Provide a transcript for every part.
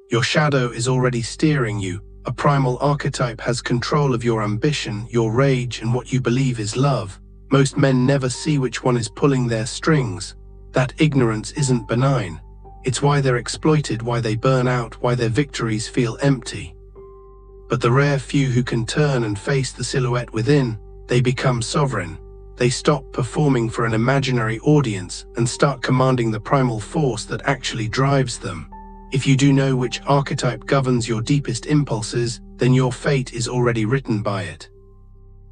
Your shadow is already steering you. A primal archetype has control of your ambition, your rage, and what you believe is love. Most men never see which one is pulling their strings. That ignorance isn't benign. It's why they're exploited, why they burn out, why their victories feel empty. But the rare few who can turn and face the silhouette within, they become sovereign. They stop performing for an imaginary audience and start commanding the primal force that actually drives them. If you do know which archetype governs your deepest impulses, then your fate is already written by it.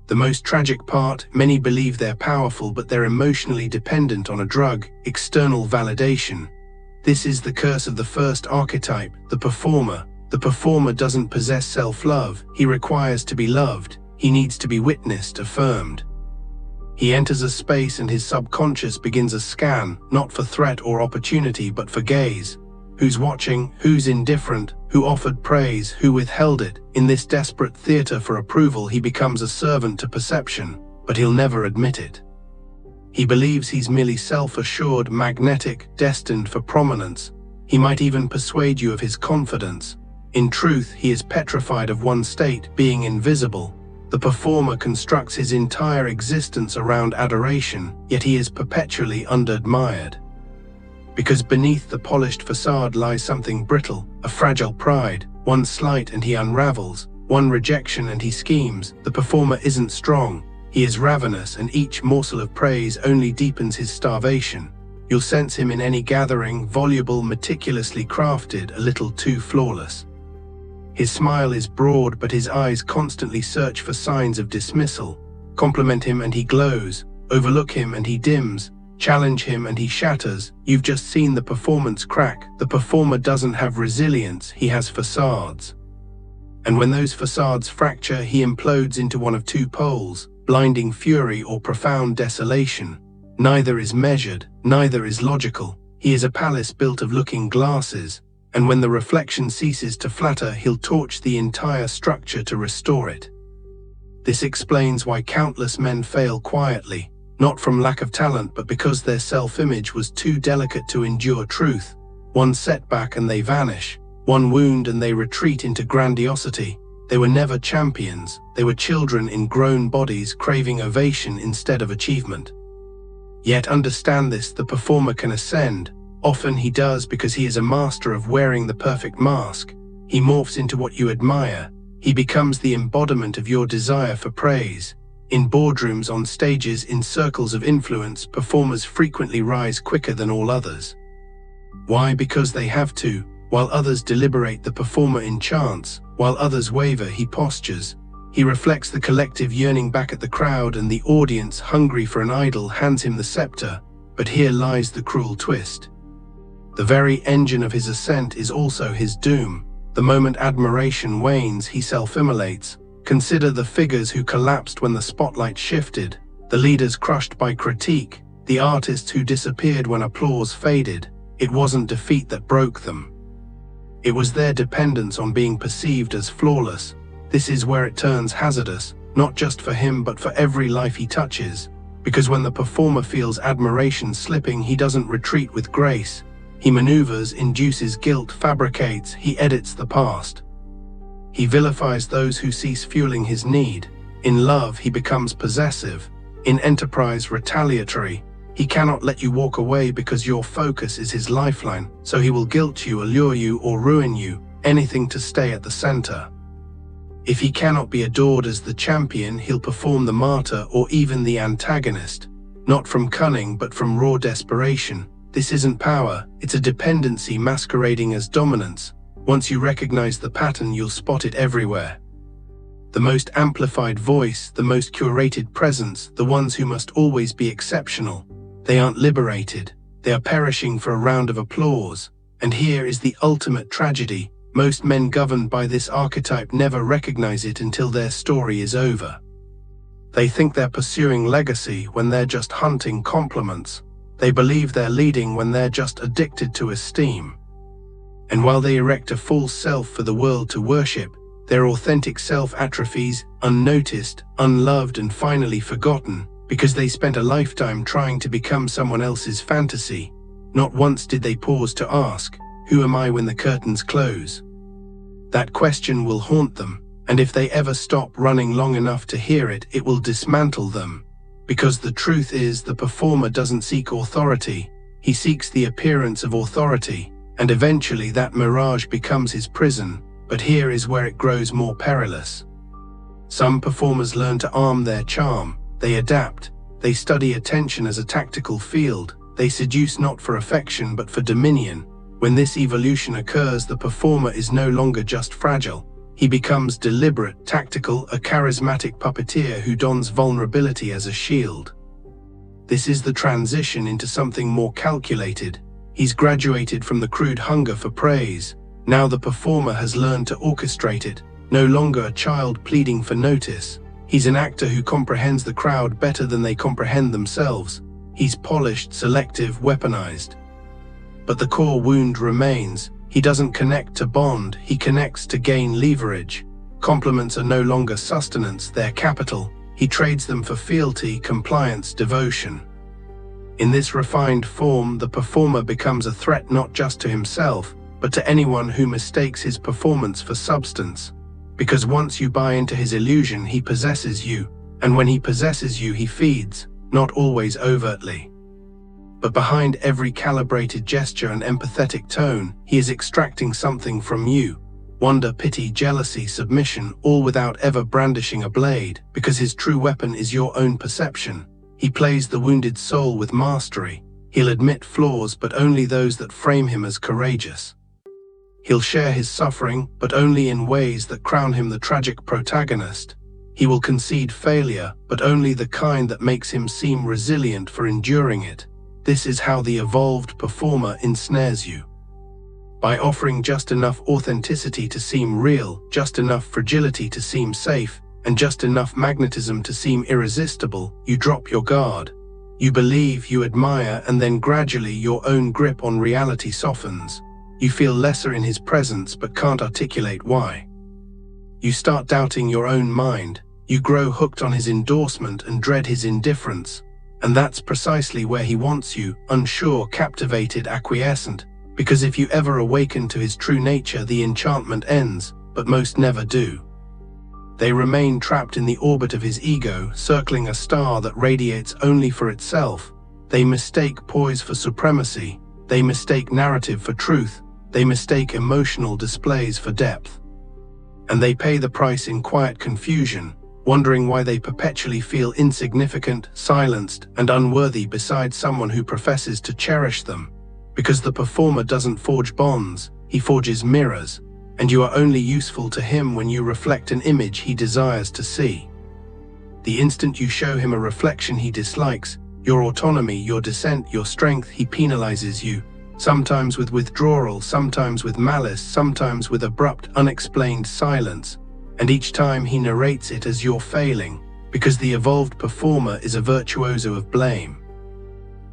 The most tragic part, many believe they're powerful, but they're emotionally dependent on a drug, external validation. This is the curse of the first archetype, the performer. The performer doesn't possess self-love. He requires to be loved. He needs to be witnessed, affirmed. He enters a space and his subconscious begins a scan, not for threat or opportunity, but for gaze. Who's watching? Who's indifferent? Who offered praise? Who withheld it? In this desperate theater for approval, he becomes a servant to perception, but he'll never admit it. He believes he's merely self-assured, magnetic, destined for prominence. He might even persuade you of his confidence. In truth, he is petrified of one state, being invisible. The performer constructs his entire existence around adoration, yet he is perpetually under-admired. Because beneath the polished facade lies something brittle, a fragile pride. One slight and he unravels, one rejection and he schemes. The performer isn't strong, he is ravenous, and each morsel of praise only deepens his starvation. You'll sense him in any gathering, voluble, meticulously crafted, a little too flawless. His smile is broad, but his eyes constantly search for signs of dismissal. Compliment him and he glows, overlook him and he dims, challenge him and he shatters. You've just seen the performance crack. The performer doesn't have resilience, he has facades. And when those facades fracture, he implodes into one of two poles, blinding fury or profound desolation. Neither is measured, neither is logical. He is a palace built of looking glasses, and when the reflection ceases to flatter, he'll torch the entire structure to restore it. This explains why countless men fail quietly, not from lack of talent, but because their self-image was too delicate to endure truth. One setback and they vanish, one wound and they retreat into grandiosity. They were never champions, they were children in grown bodies craving ovation instead of achievement. Yet understand this, the performer can ascend. Often he does because he is a master of wearing the perfect mask. He morphs into what you admire. He becomes the embodiment of your desire for praise. In boardrooms, on stages, in circles of influence, performers frequently rise quicker than all others. Why? Because they have to. While others deliberate, the performer enchants. While others waver, he postures. He reflects the collective yearning back at the crowd, and the audience, hungry for an idol, hands him the scepter. But here lies the cruel twist. The very engine of his ascent is also his doom. The moment admiration wanes, he self-immolates. Consider the figures who collapsed when the spotlight shifted, the leaders crushed by critique, the artists who disappeared when applause faded. It wasn't defeat that broke them. It was their dependence on being perceived as flawless. This is where it turns hazardous, not just for him but for every life he touches. Because when the performer feels admiration slipping, he doesn't retreat with grace. He maneuvers, induces guilt, fabricates, he edits the past. He vilifies those who cease fueling his need. In love, he becomes possessive. In enterprise, retaliatory. He cannot let you walk away because your focus is his lifeline, so he will guilt you, allure you, or ruin you, anything to stay at the center. If he cannot be adored as the champion, he'll perform the martyr or even the antagonist. Not from cunning, but from raw desperation. This isn't power, it's a dependency masquerading as dominance. Once you recognize the pattern, you'll spot it everywhere. The most amplified voice, the most curated presence, the ones who must always be exceptional. They aren't liberated, they are perishing for a round of applause. And here is the ultimate tragedy. Most men governed by this archetype never recognize it until their story is over. They think they're pursuing legacy when they're just hunting compliments. They believe they're leading when they're just addicted to esteem. And while they erect a false self for the world to worship, their authentic self atrophies, unnoticed, unloved, and finally forgotten, because they spent a lifetime trying to become someone else's fantasy. Not once did they pause to ask, "Who am I?" when the curtains close. That question will haunt them, and if they ever stop running long enough to hear it, it will dismantle them. Because the truth is, the performer doesn't seek authority, he seeks the appearance of authority, and eventually that mirage becomes his prison. But here is where it grows more perilous. Some performers learn to arm their charm, they adapt, they study attention as a tactical field, they seduce not for affection but for dominion. When this evolution occurs, the performer is no longer just fragile. He becomes deliberate, tactical, a charismatic puppeteer who dons vulnerability as a shield. This is the transition into something more calculated. He's graduated from the crude hunger for praise. Now the performer has learned to orchestrate it, no longer a child pleading for notice. He's an actor who comprehends the crowd better than they comprehend themselves. He's polished, selective, weaponized. But the core wound remains. He doesn't connect to bond, he connects to gain leverage. Compliments are no longer sustenance, they're capital. He trades them for fealty, compliance, devotion. In this refined form, the performer becomes a threat not just to himself, but to anyone who mistakes his performance for substance. Because once you buy into his illusion, he possesses you, and when he possesses you, he feeds, not always overtly. But behind every calibrated gesture and empathetic tone, he is extracting something from you. Wonder, pity, jealousy, submission, all without ever brandishing a blade, because his true weapon is your own perception. He plays the wounded soul with mastery. He'll admit flaws, but only those that frame him as courageous. He'll share his suffering, but only in ways that crown him the tragic protagonist. He will concede failure, but only the kind that makes him seem resilient for enduring it. This is how the evolved performer ensnares you. By offering just enough authenticity to seem real, just enough fragility to seem safe, and just enough magnetism to seem irresistible, you drop your guard. You believe, you admire, and then gradually your own grip on reality softens. You feel lesser in his presence but can't articulate why. You start doubting your own mind. You grow hooked on his endorsement and dread his indifference. And that's precisely where he wants you, unsure, captivated, acquiescent. Because if you ever awaken to his true nature, the enchantment ends, but most never do. They remain trapped in the orbit of his ego, circling a star that radiates only for itself. They mistake poise for supremacy. They mistake narrative for truth. They mistake emotional displays for depth. And they pay the price in quiet confusion, wondering why they perpetually feel insignificant, silenced, and unworthy beside someone who professes to cherish them. Because the performer doesn't forge bonds, he forges mirrors, and you are only useful to him when you reflect an image he desires to see. The instant you show him a reflection he dislikes, your autonomy, your dissent, your strength, he penalizes you, sometimes with withdrawal, sometimes with malice, sometimes with abrupt, unexplained silence. And each time he narrates it as you're failing, because the evolved performer is a virtuoso of blame.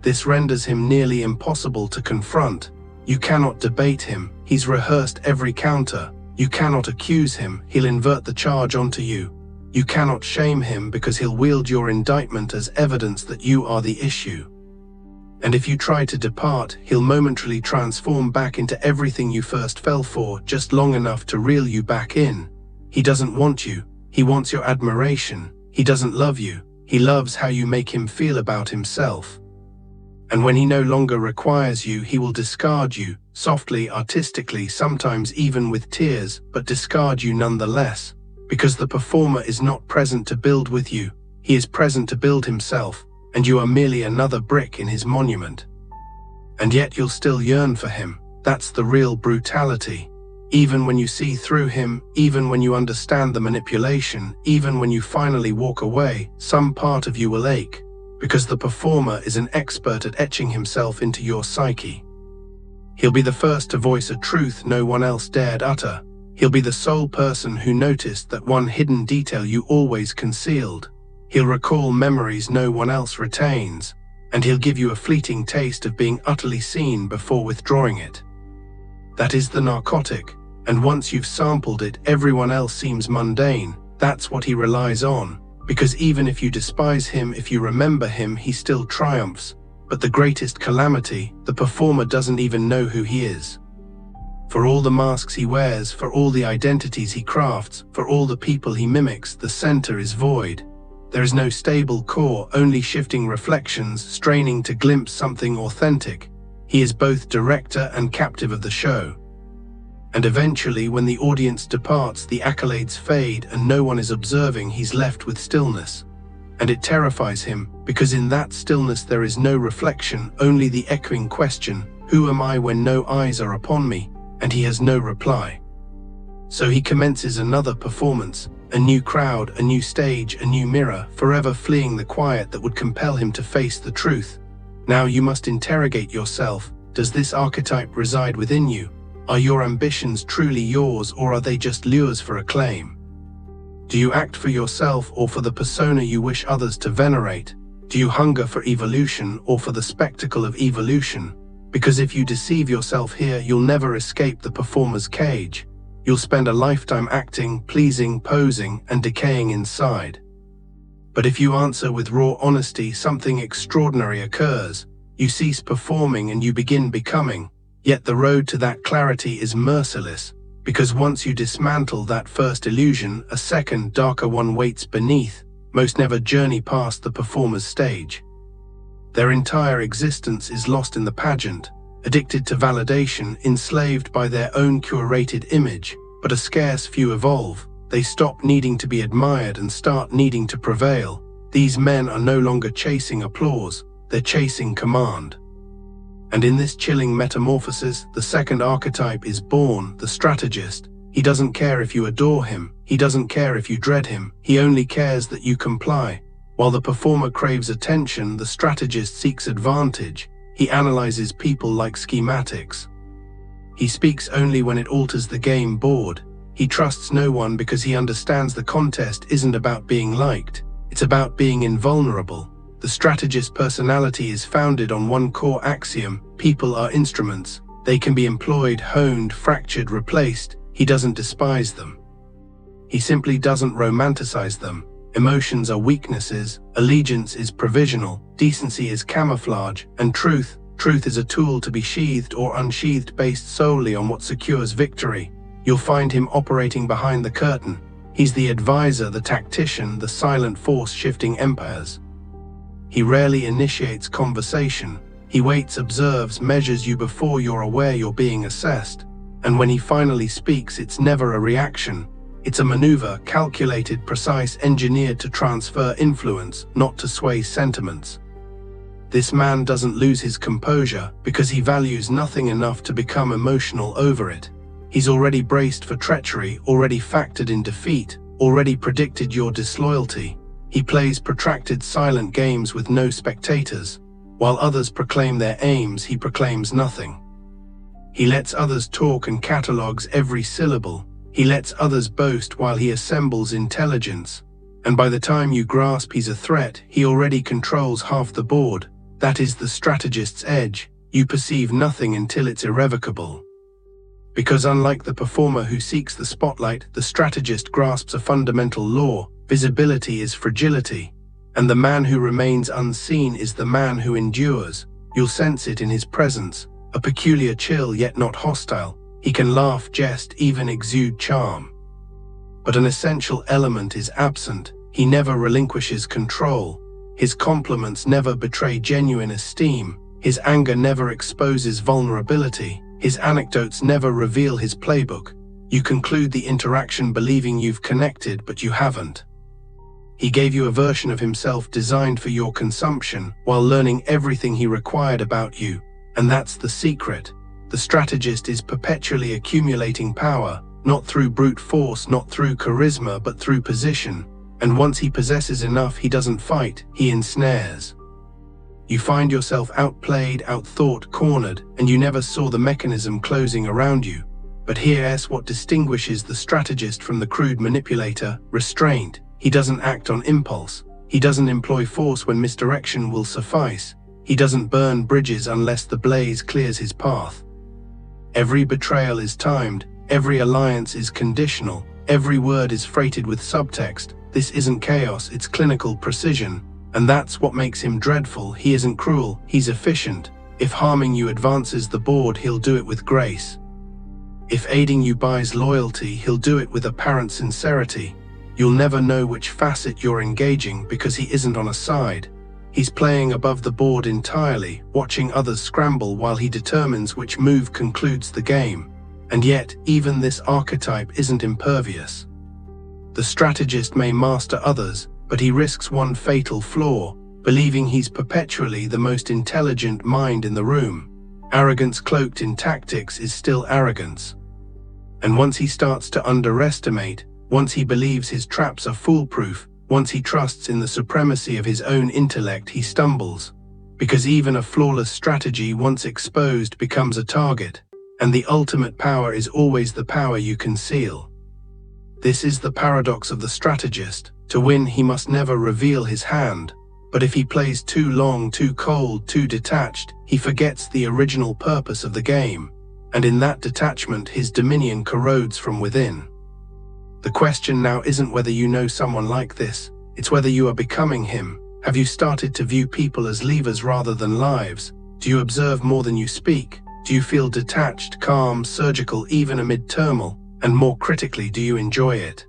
This renders him nearly impossible to confront. You cannot debate him, he's rehearsed every counter. You cannot accuse him, he'll invert the charge onto you. You cannot shame him because he'll wield your indictment as evidence that you are the issue. And if you try to depart, he'll momentarily transform back into everything you first fell for, just long enough to reel you back in. He doesn't want you, he wants your admiration. He doesn't love you, he loves how you make him feel about himself. And when he no longer requires you, he will discard you, softly, artistically, sometimes even with tears, but discard you nonetheless. Because the performer is not present to build with you, he is present to build himself, and you are merely another brick in his monument. And yet you'll still yearn for him. That's the real brutality. Even when you see through him, even when you understand the manipulation, even when you finally walk away, some part of you will ache, because the performer is an expert at etching himself into your psyche. He'll be the first to voice a truth no one else dared utter. He'll be the sole person who noticed that one hidden detail you always concealed. He'll recall memories no one else retains, and he'll give you a fleeting taste of being utterly seen before withdrawing it. That is the narcotic, and once you've sampled it, everyone else seems mundane. That's what he relies on, because even if you despise him, if you remember him, he still triumphs. But the greatest calamity, the performer doesn't even know who he is. For all the masks he wears, for all the identities he crafts, for all the people he mimics, the center is void. There is no stable core, only shifting reflections, straining to glimpse something authentic. He is both director and captive of the show. And eventually, when the audience departs, the accolades fade and no one is observing, he's left with stillness. And it terrifies him, because in that stillness there is no reflection, only the echoing question, "Who am I when no eyes are upon me?" And he has no reply. So he commences another performance, a new crowd, a new stage, a new mirror, forever fleeing the quiet that would compel him to face the truth. Now you must interrogate yourself. Does this archetype reside within you? Are your ambitions truly yours, or are they just lures for acclaim? Do you act for yourself or for the persona you wish others to venerate? Do you hunger for evolution or for the spectacle of evolution? Because if you deceive yourself here, you'll never escape the performer's cage. You'll spend a lifetime acting, pleasing, posing, and decaying inside. But if you answer with raw honesty, something extraordinary occurs. You cease performing and you begin becoming. Yet the road to that clarity is merciless, because once you dismantle that first illusion, a second, darker one waits beneath. Most never journey past the performer's stage. Their entire existence is lost in the pageant, addicted to validation, enslaved by their own curated image. But a scarce few evolve. They stop needing to be admired and start needing to prevail. These men are no longer chasing applause, they're chasing command. And in this chilling metamorphosis, the second archetype is born, the strategist. He doesn't care if you adore him, he doesn't care if you dread him, he only cares that you comply. While the performer craves attention, the strategist seeks advantage. He analyzes people like schematics. He speaks only when it alters the game board. He trusts no one because he understands the contest isn't about being liked, it's about being invulnerable. The strategist personality is founded on one core axiom: people are instruments. They can be employed, honed, fractured, replaced. He doesn't despise them. He simply doesn't romanticize them. Emotions are weaknesses, allegiance is provisional, decency is camouflage, and truth is a tool to be sheathed or unsheathed based solely on what secures victory. You'll find him operating behind the curtain. He's the advisor, the tactician, the silent force shifting empires. He rarely initiates conversation. He waits, observes, measures you before you're aware you're being assessed. And when he finally speaks, it's never a reaction. It's a maneuver, calculated, precise, engineered to transfer influence, not to sway sentiments. This man doesn't lose his composure because he values nothing enough to become emotional over it. He's already braced for treachery, already factored in defeat, already predicted your disloyalty. He plays protracted silent games with no spectators. While others proclaim their aims, he proclaims nothing. He lets others talk and catalogues every syllable. He lets others boast while he assembles intelligence. And by the time you grasp he's a threat, he already controls half the board. That is the strategist's edge. You perceive nothing until it's irrevocable. Because unlike the performer who seeks the spotlight, the strategist grasps a fundamental law: visibility is fragility. And the man who remains unseen is the man who endures. You'll sense it in his presence, a peculiar chill yet not hostile. He can laugh, jest, even exude charm. But an essential element is absent. He never relinquishes control. His compliments never betray genuine esteem. His anger never exposes vulnerability. His anecdotes never reveal his playbook. You conclude the interaction believing you've connected, but you haven't. He gave you a version of himself designed for your consumption, while learning everything he required about you. And that's the secret. The strategist is perpetually accumulating power, not through brute force, not through charisma, but through position. And once he possesses enough, he doesn't fight, he ensnares. You find yourself outplayed, outthought, cornered, and you never saw the mechanism closing around you. But here's what distinguishes the strategist from the crude manipulator: restraint. He doesn't act on impulse. He doesn't employ force when misdirection will suffice. He doesn't burn bridges unless the blaze clears his path. Every betrayal is timed, every alliance is conditional, every word is freighted with subtext. This isn't chaos, it's clinical precision. And that's what makes him dreadful. He isn't cruel, he's efficient. If harming you advances the board, he'll do it with grace. If aiding you buys loyalty, he'll do it with apparent sincerity. You'll never know which facet you're engaging because he isn't on a side. He's playing above the board entirely, watching others scramble while he determines which move concludes the game. And yet, even this archetype isn't impervious. The strategist may master others, but he risks one fatal flaw, believing he's perpetually the most intelligent mind in the room. Arrogance cloaked in tactics is still arrogance. And once he starts to underestimate, once he believes his traps are foolproof, once he trusts in the supremacy of his own intellect, he stumbles. Because even a flawless strategy once exposed becomes a target, and the ultimate power is always the power you conceal. This is the paradox of the strategist. To win, he must never reveal his hand. But if he plays too long, too cold, too detached, he forgets the original purpose of the game. And in that detachment, his dominion corrodes from within. The question now isn't whether you know someone like this, it's whether you are becoming him. Have you started to view people as levers rather than lives? Do you observe more than you speak? Do you feel detached, calm, surgical, even amid turmoil? And more critically, do you enjoy it?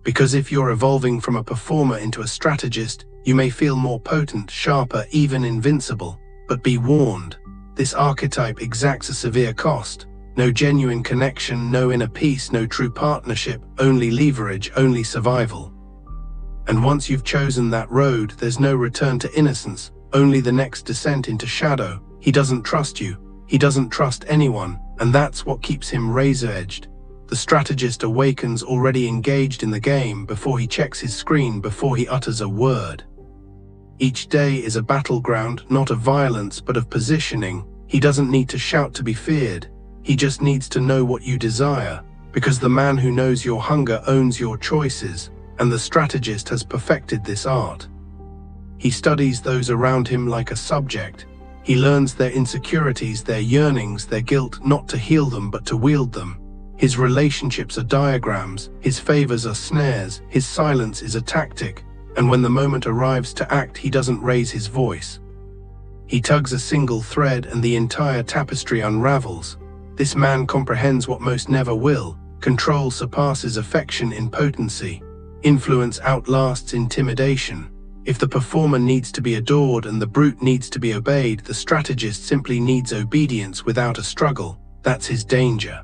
Because if you're evolving from a performer into a strategist, you may feel more potent, sharper, even invincible. But be warned, this archetype exacts a severe cost. No genuine connection, no inner peace, no true partnership, only leverage, only survival. And once you've chosen that road, there's no return to innocence, only the next descent into shadow. He doesn't trust you. He doesn't trust anyone, and that's what keeps him razor-edged. The strategist awakens already engaged in the game before he checks his screen, before he utters a word. Each day is a battleground, not of violence, but of positioning. He doesn't need to shout to be feared. He just needs to know what you desire, because the man who knows your hunger owns your choices, and the strategist has perfected this art. He studies those around him like a subject. He learns their insecurities, their yearnings, their guilt, not to heal them but to wield them. His relationships are diagrams, his favors are snares, his silence is a tactic, and when the moment arrives to act, he doesn't raise his voice. He tugs a single thread and the entire tapestry unravels. This man comprehends what most never will. Control surpasses affection in potency. Influence outlasts intimidation. If the performer needs to be adored and the brute needs to be obeyed, the strategist simply needs obedience without a struggle. That's his danger.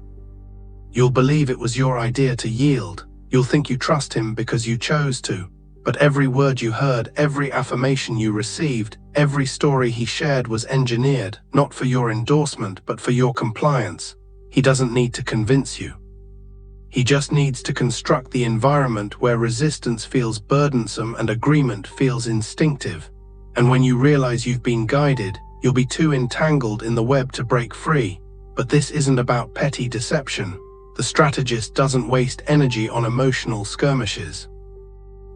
You'll believe it was your idea to yield. You'll think you trust him because you chose to. But every word you heard, every affirmation you received, every story he shared was engineered, not for your endorsement, but for your compliance. He doesn't need to convince you. He just needs to construct the environment where resistance feels burdensome and agreement feels instinctive. And when you realize you've been guided, you'll be too entangled in the web to break free. But this isn't about petty deception. The strategist doesn't waste energy on emotional skirmishes.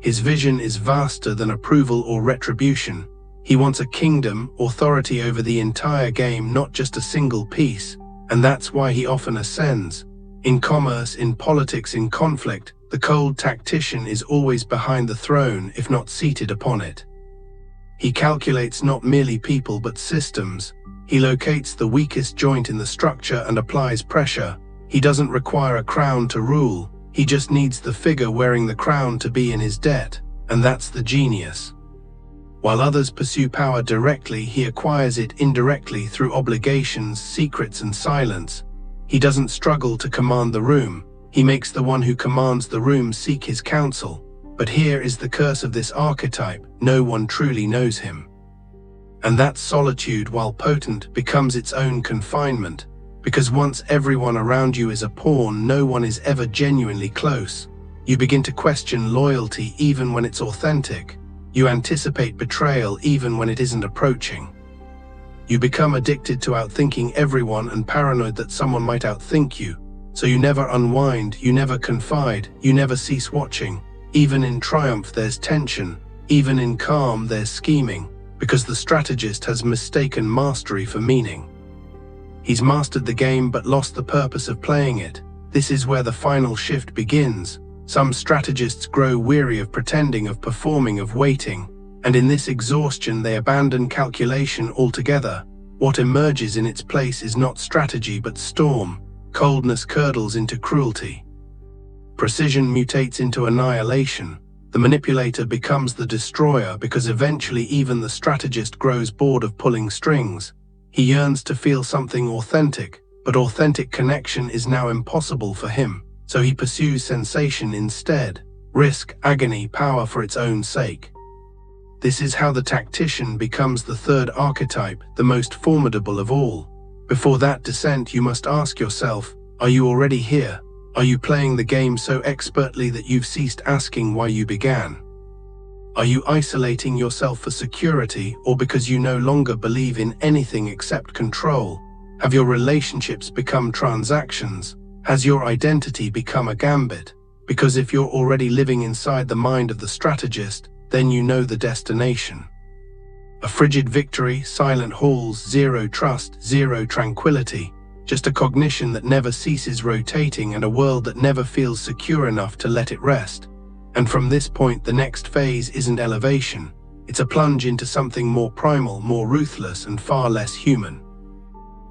His vision is vaster than approval or retribution. He wants a kingdom, authority over the entire game, not just a single piece. And that's why he often ascends. In commerce, in politics, in conflict, the cold tactician is always behind the throne, if not seated upon it. He calculates not merely people but systems. He locates the weakest joint in the structure and applies pressure. He doesn't require a crown to rule. He just needs the figure wearing the crown to be in his debt, and that's the genius. While others pursue power directly, he acquires it indirectly through obligations, secrets, and silence. He doesn't struggle to command the room. He makes the one who commands the room seek his counsel. But here is the curse of this archetype: no one truly knows him. And that solitude, while potent, becomes its own confinement. Because once everyone around you is a pawn, no one is ever genuinely close. You begin to question loyalty even when it's authentic. You anticipate betrayal even when it isn't approaching. You become addicted to outthinking everyone and paranoid that someone might outthink you. So you never unwind, you never confide, you never cease watching. Even in triumph there's tension, even in calm there's scheming, because the strategist has mistaken mastery for meaning. He's mastered the game but lost the purpose of playing it. This is where the final shift begins. Some strategists grow weary of pretending, of performing, of waiting, and in this exhaustion they abandon calculation altogether. What emerges in its place is not strategy but storm. Coldness curdles into cruelty. Precision mutates into annihilation. The manipulator becomes the destroyer because eventually even the strategist grows bored of pulling strings. He yearns to feel something authentic, but authentic connection is now impossible for him, so he pursues sensation instead. Risk, agony, power for its own sake. This is how the tactician becomes the third archetype, the most formidable of all. Before that descent, you must ask yourself, are you already here? Are you playing the game so expertly that you've ceased asking why you began? Are you isolating yourself for security or because you no longer believe in anything except control? Have your relationships become transactions? Has your identity become a gambit? Because if you're already living inside the mind of the strategist, then you know the destination. A frigid victory, silent halls, zero trust, zero tranquility, just a cognition that never ceases rotating and a world that never feels secure enough to let it rest. And from this point, the next phase isn't elevation. It's a plunge into something more primal, more ruthless, and far less human.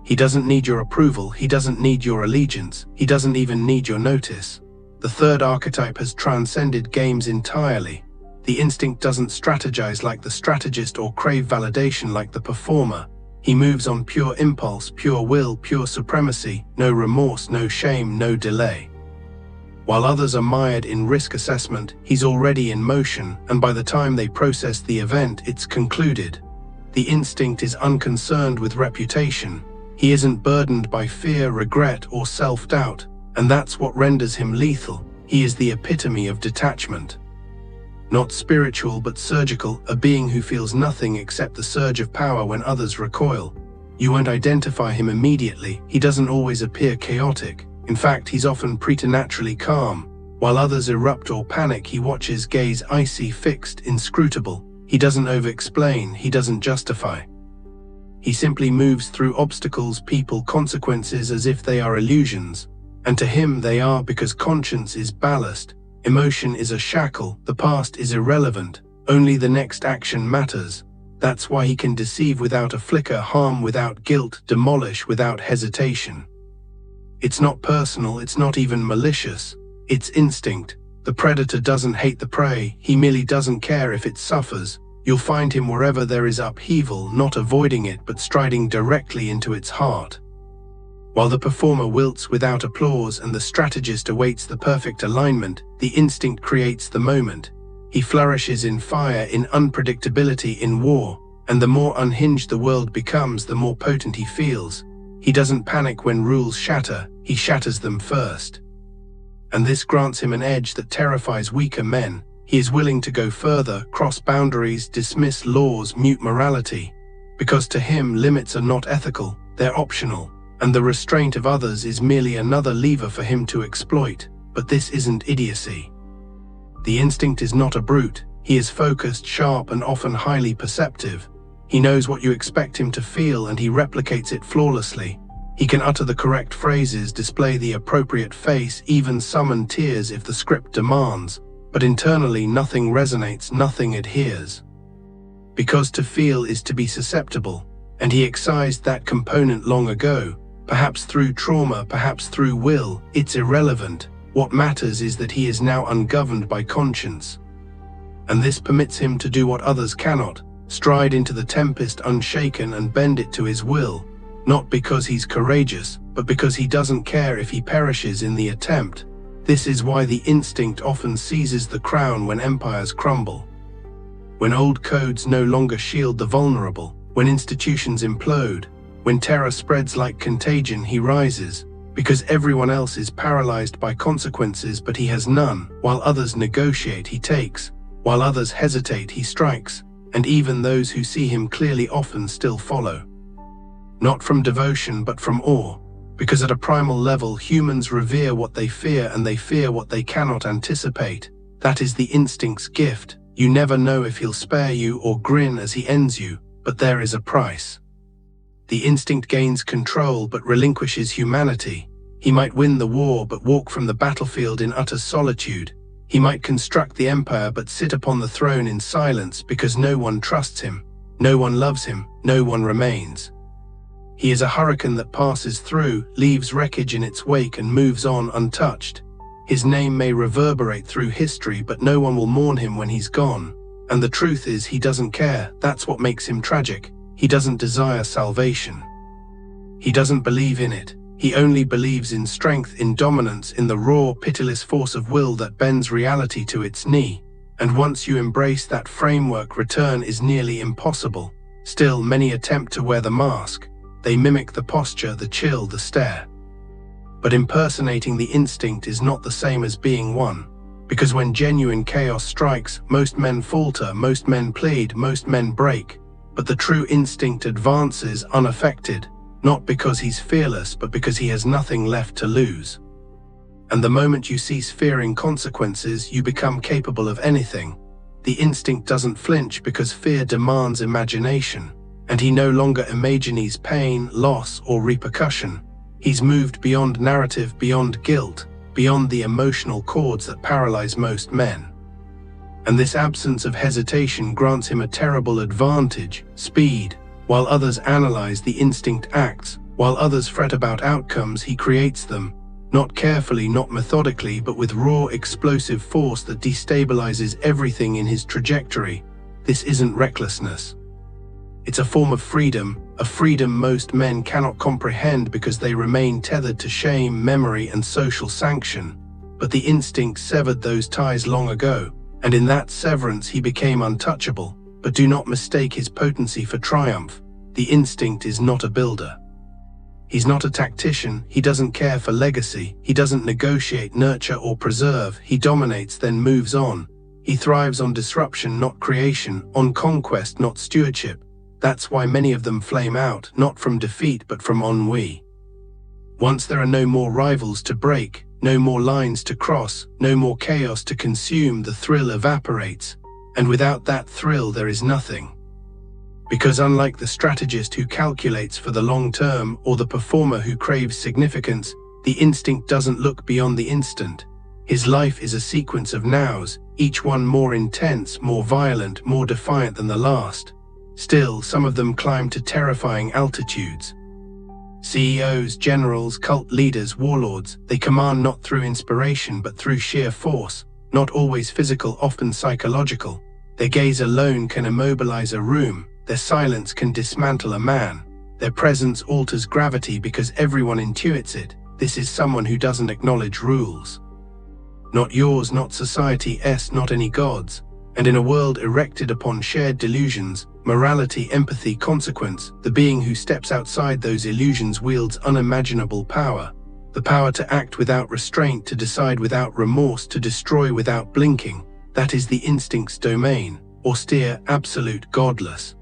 He doesn't need your approval, he doesn't need your allegiance, he doesn't even need your notice. The third archetype has transcended games entirely. The instinct doesn't strategize like the strategist or crave validation like the performer. He moves on pure impulse, pure will, pure supremacy, no remorse, no shame, no delay. While others are mired in risk assessment, he's already in motion, and by the time they process the event, it's concluded. The instinct is unconcerned with reputation. He isn't burdened by fear, regret, or self-doubt, and that's what renders him lethal. He is the epitome of detachment. Not spiritual but surgical, a being who feels nothing except the surge of power when others recoil. You won't identify him immediately, he doesn't always appear chaotic. In fact, he's often preternaturally calm. While others erupt or panic, he watches, gaze icy, fixed, inscrutable. He doesn't over-explain, he doesn't justify. He simply moves through obstacles, people, consequences as if they are illusions. And to him they are, because conscience is ballast, emotion is a shackle, the past is irrelevant, only the next action matters. That's why he can deceive without a flicker, harm without guilt, demolish without hesitation. It's not personal, it's not even malicious. It's instinct. The predator doesn't hate the prey, he merely doesn't care if it suffers. You'll find him wherever there is upheaval, not avoiding it but striding directly into its heart. While the performer wilts without applause and the strategist awaits the perfect alignment, the instinct creates the moment. He flourishes in fire, in unpredictability, in war, and the more unhinged the world becomes, the more potent he feels. He doesn't panic when rules shatter, he shatters them first. And this grants him an edge that terrifies weaker men. He is willing to go further, cross boundaries, dismiss laws, mute morality. Because to him, limits are not ethical, they're optional, and the restraint of others is merely another lever for him to exploit. But this isn't idiocy. The instinct is not a brute. He is focused, sharp, and often highly perceptive. He knows what you expect him to feel and he replicates it flawlessly. He can utter the correct phrases, display the appropriate face, even summon tears if the script demands. But internally nothing resonates, nothing adheres. Because to feel is to be susceptible, and he excised that component long ago. Perhaps through trauma, perhaps through will, it's irrelevant. What matters is that he is now ungoverned by conscience. And this permits him to do what others cannot, stride into the tempest unshaken and bend it to his will, not because he's courageous, but because he doesn't care if he perishes in the attempt. This is why the instinct often seizes the crown when empires crumble. When old codes no longer shield the vulnerable, when institutions implode, when terror spreads like contagion, he rises, because everyone else is paralyzed by consequences but he has none. While others negotiate, he takes. While others hesitate, he strikes. And even those who see him clearly often still follow. Not from devotion but from awe, because at a primal level humans revere what they fear and they fear what they cannot anticipate. That is the instinct's gift. You never know if he'll spare you or grin as he ends you, but there is a price. The instinct gains control but relinquishes humanity. He might win the war but walk from the battlefield in utter solitude. He might construct the empire but sit upon the throne in silence because no one trusts him, no one loves him, no one remains. He is a hurricane that passes through, leaves wreckage in its wake and moves on untouched. His name may reverberate through history, but no one will mourn him when he's gone. And the truth is, he doesn't care. That's what makes him tragic. He doesn't desire salvation. He doesn't believe in it. He only believes in strength, in dominance, in the raw, pitiless force of will that bends reality to its knee. And once you embrace that framework, return is nearly impossible. Still, many attempt to wear the mask. They mimic the posture, the chill, the stare. But impersonating the instinct is not the same as being one. Because when genuine chaos strikes, most men falter, most men plead, most men break. But the true instinct advances unaffected, not because he's fearless, but because he has nothing left to lose. And the moment you cease fearing consequences, you become capable of anything. The instinct doesn't flinch because fear demands imagination, and he no longer imagines pain, loss, or repercussion. He's moved beyond narrative, beyond guilt, beyond the emotional cords that paralyze most men. And this absence of hesitation grants him a terrible advantage: speed. While others analyze, the instinct acts. While others fret about outcomes, he creates them. Not carefully, not methodically, but with raw, explosive force that destabilizes everything in his trajectory. This isn't recklessness. It's a form of freedom, a freedom most men cannot comprehend because they remain tethered to shame, memory, and social sanction. But the instinct severed those ties long ago, and in that severance he became untouchable. But do not mistake his potency for triumph. The instinct is not a builder. He's not a tactician. He doesn't care for legacy. He doesn't negotiate, nurture, or preserve. He dominates, then moves on. He thrives on disruption, not creation, on conquest, not stewardship. That's why many of them flame out, not from defeat, but from ennui. Once there are no more rivals to break, no more lines to cross, no more chaos to consume, the thrill evaporates. And without that thrill, there is nothing. Because unlike the strategist who calculates for the long term, or the performer who craves significance, the instinct doesn't look beyond the instant. His life is a sequence of nows, each one more intense, more violent, more defiant than the last. Still, some of them climb to terrifying altitudes. CEOs, generals, cult leaders, warlords, they command not through inspiration but through sheer force, not always physical, often psychological. Their gaze alone can immobilize a room. Their silence can dismantle a man. Their presence alters gravity because everyone intuits it. This is someone who doesn't acknowledge rules. Not yours, not society's, not any gods. And in a world erected upon shared delusions, morality, empathy, consequence, the being who steps outside those illusions wields unimaginable power. The power to act without restraint, to decide without remorse, to destroy without blinking. That is the instinct's domain, austere, absolute, godless.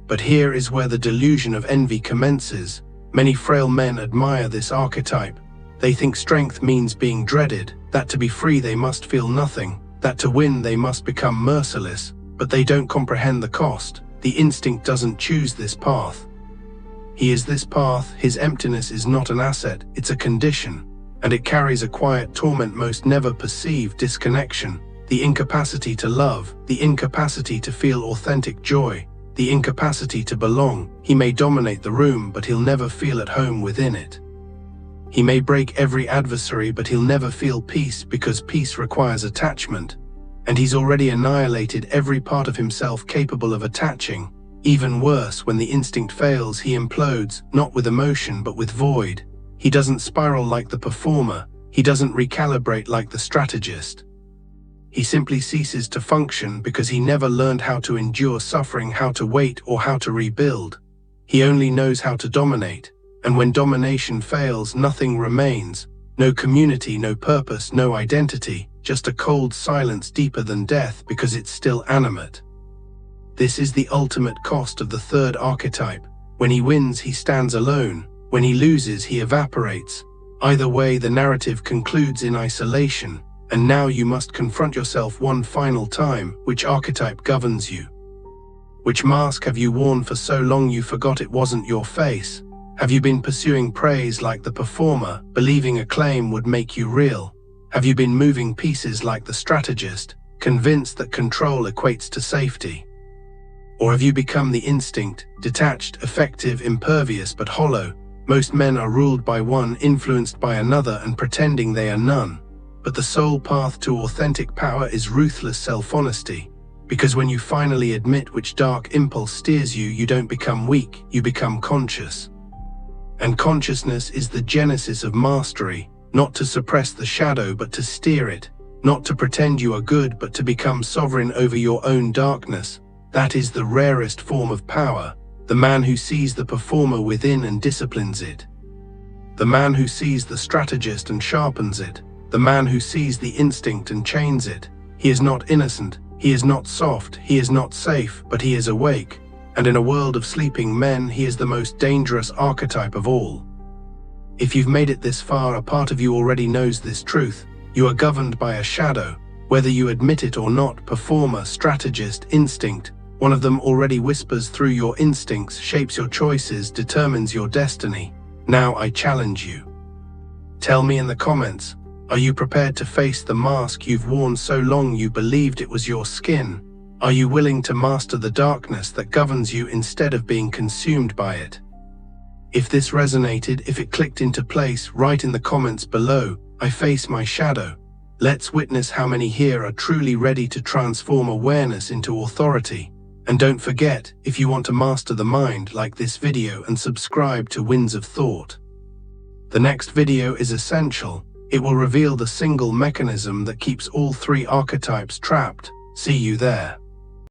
But here is where the delusion of envy commences. Many frail men admire this archetype. They think strength means being dreaded, that to be free they must feel nothing, that to win they must become merciless, but they don't comprehend the cost. The instinct doesn't choose this path. He is this path. His emptiness is not an asset, it's a condition, and it carries a quiet torment most never perceive: disconnection, the incapacity to love, the incapacity to feel authentic joy, the incapacity to belong. He may dominate the room, but he'll never feel at home within it. He may break every adversary, but he'll never feel peace, because peace requires attachment. And he's already annihilated every part of himself capable of attaching. Even worse, when the instinct fails, he implodes, not with emotion, but with void. He doesn't spiral like the performer. He doesn't recalibrate like the strategist. He simply ceases to function because he never learned how to endure suffering, how to wait, or how to rebuild. He only knows how to dominate. And when domination fails, nothing remains. No community, no purpose, no identity, just a cold silence deeper than death because it's still animate. This is the ultimate cost of the third archetype. When he wins, he stands alone. When he loses, he evaporates. Either way, the narrative concludes in isolation. And now you must confront yourself one final time. Which archetype governs you? Which mask have you worn for so long you forgot it wasn't your face? Have you been pursuing praise like the performer, believing acclaim would make you real? Have you been moving pieces like the strategist, convinced that control equates to safety? Or have you become the instinct, detached, effective, impervious, but hollow? Most men are ruled by one, influenced by another, and pretending they are none. But the sole path to authentic power is ruthless self-honesty. Because when you finally admit which dark impulse steers you, you don't become weak, you become conscious. And consciousness is the genesis of mastery, not to suppress the shadow but to steer it, not to pretend you are good but to become sovereign over your own darkness. That is the rarest form of power, the man who sees the performer within and disciplines it. The man who sees the strategist and sharpens it. The man who sees the instinct and chains it. He is not innocent, he is not soft, he is not safe, but he is awake. And in a world of sleeping men, he is the most dangerous archetype of all. If you've made it this far, a part of you already knows this truth. You are governed by a shadow. Whether you admit it or not, performer, strategist, instinct, one of them already whispers through your instincts, shapes your choices, determines your destiny. Now I challenge you. Tell me in the comments, are you prepared to face the mask you've worn so long you believed it was your skin? Are you willing to master the darkness that governs you instead of being consumed by it? If this resonated, if it clicked into place, write in the comments below, I face my shadow. Let's witness how many here are truly ready to transform awareness into authority. And don't forget, if you want to master the mind, like this video and subscribe to Winds of Thought. The next video is essential. It will reveal the single mechanism that keeps all three archetypes trapped. See you there.